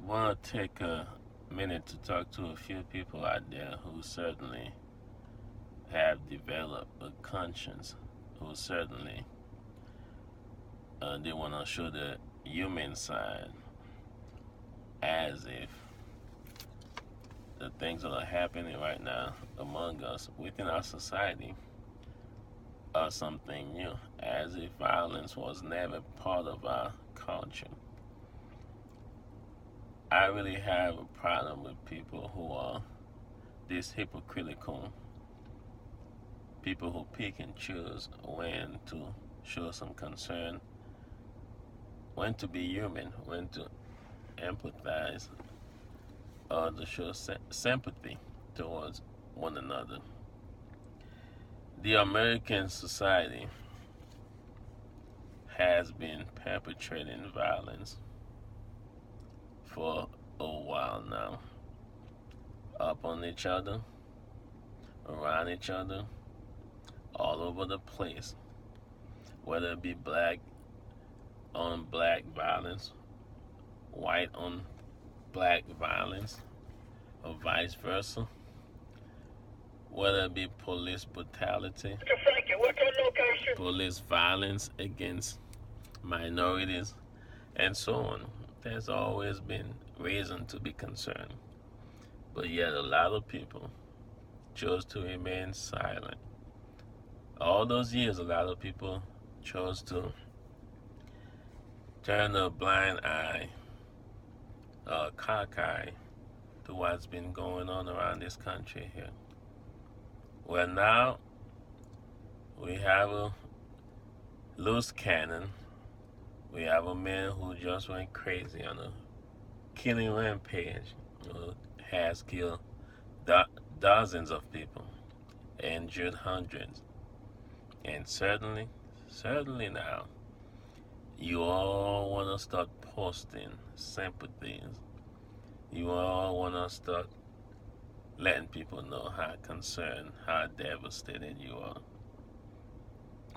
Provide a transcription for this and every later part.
want to take a minute to talk to a few people out there who certainly have developed a conscience, who certainly they want to show the human side, as if the things that are happening right now among us within our society are something new, as if violence was never part of our culture. I really have a problem with people who are this hypocritical, people who pick and choose when to show some concern, when to be human, when to empathize, or to show sympathy towards one another. The American society has been perpetrating violence for a while now, upon each other, around each other, all over the place, whether it be black on black violence, white on black violence, or vice versa, whether it be police brutality, police violence against minorities, and so on. There's always been reason to be concerned. But yet, a lot of people chose to remain silent. All those years, a lot of people chose to turn a blind eye, a cock eye, to what's been going on around this country here. Well, now we have a loose cannon. We have a man who just went crazy on a killing rampage, who has killed dozens of people, injured hundreds. And certainly now, you all want to start posting sympathies. You all want to start letting people know how concerned, how devastated you are.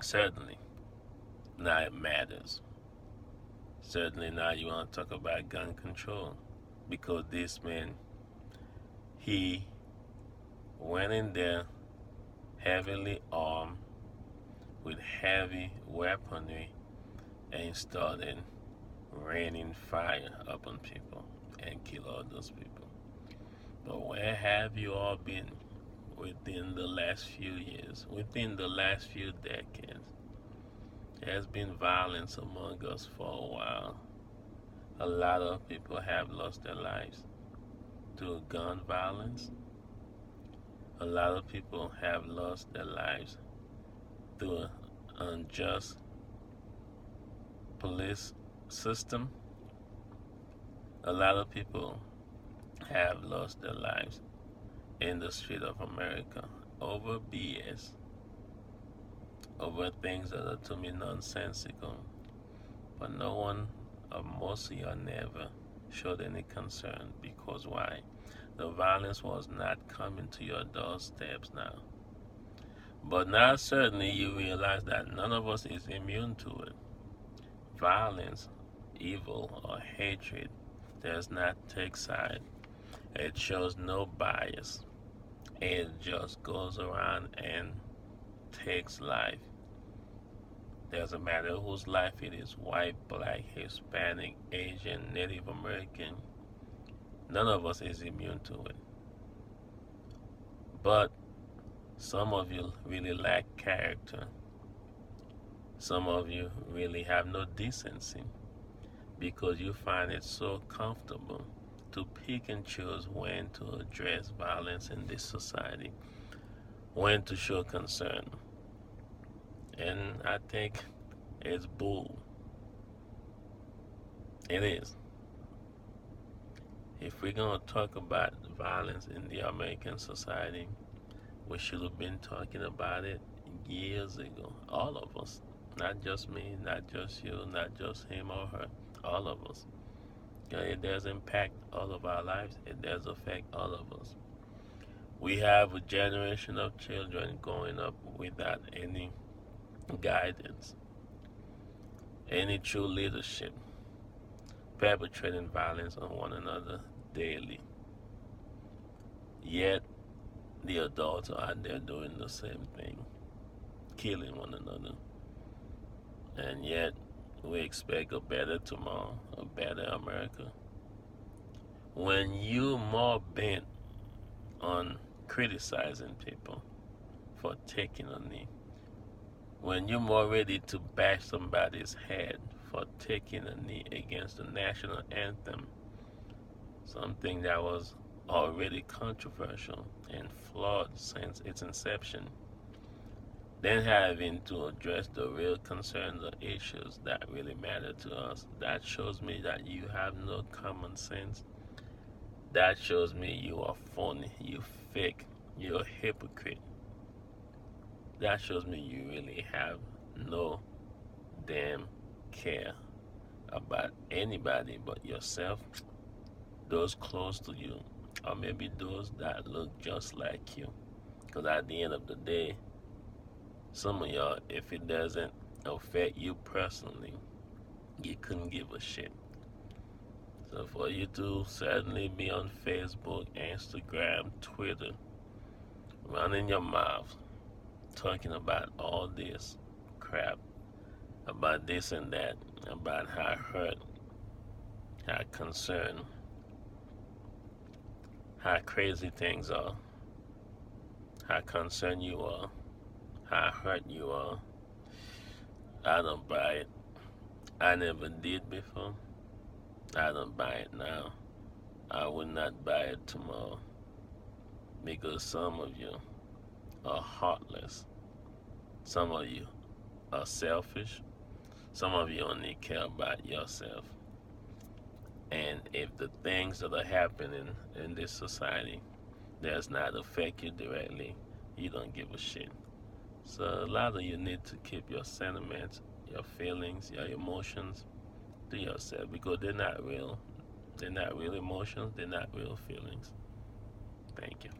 Certainly, now it matters. Certainly now you want to talk about gun control, because this man, he went in there heavily armed with heavy weaponry and started raining fire upon people and kill all those people. But where have you all been within the last few years, within the last few decades? There's been violence among us for a while. A lot of people have lost their lives to gun violence. A lot of people have lost their lives to an unjust police system. A lot of people have lost their lives in the street of America over BS, over things that are to me nonsensical. But no one, or mostly or never, showed any concern, because why? The violence was not coming to your doorsteps now. But now certainly you realize that none of us is immune to it. Violence, evil, or hatred does not take side. It shows no bias. It just goes around and takes life. Doesn't matter whose life it is, white, black, Hispanic, Asian, Native American. None of us is immune to it. But some of you really lack character. Some of you really have no decency, because you find it so comfortable to pick and choose when to address violence in this society, when to show concern. And I think it's bull. It is. If we're going to talk about violence in the American society, we should have been talking about it years ago. All of us. Not just me, not just you, not just him or her. All of us. It does impact all of our lives. It does affect all of us. We have a generation of children growing up without any guidance, any true leadership. perpetrating violence on one another daily. Yet the adults are out there doing the same thing, killing one another. And yet we expect a better tomorrow, a better America. When you're more bent on criticizing people for taking a knee, when you're more ready to bash somebody's head for taking a knee against the national anthem, something that was already controversial and flawed since its inception, then having to address the real concerns or issues that really matter to us, that shows me that you have no common sense. That shows me you are phony, you fake, you're a hypocrite. That shows me you really have no damn care about anybody but yourself, those close to you, or maybe those that look just like you. Because at the end of the day, some of y'all, if it doesn't affect you personally, you couldn't give a shit. So for you to certainly be on Facebook, Instagram, Twitter, running your mouth, talking about all this crap, about this and that, about how hurt, how concerned, how crazy things are, how concerned you are, how hurt you are. I don't buy it. I never did before. I don't buy it now. I will not buy it tomorrow. Because some of you are heartless. Some of you are selfish. Some of you only care about yourself. And if the things that are happening in this society does not affect you directly, you don't give a shit. So a lot of you need to keep your sentiments, your feelings, your emotions to yourself, because they're not real. They're not real emotions. They're not real feelings. Thank you.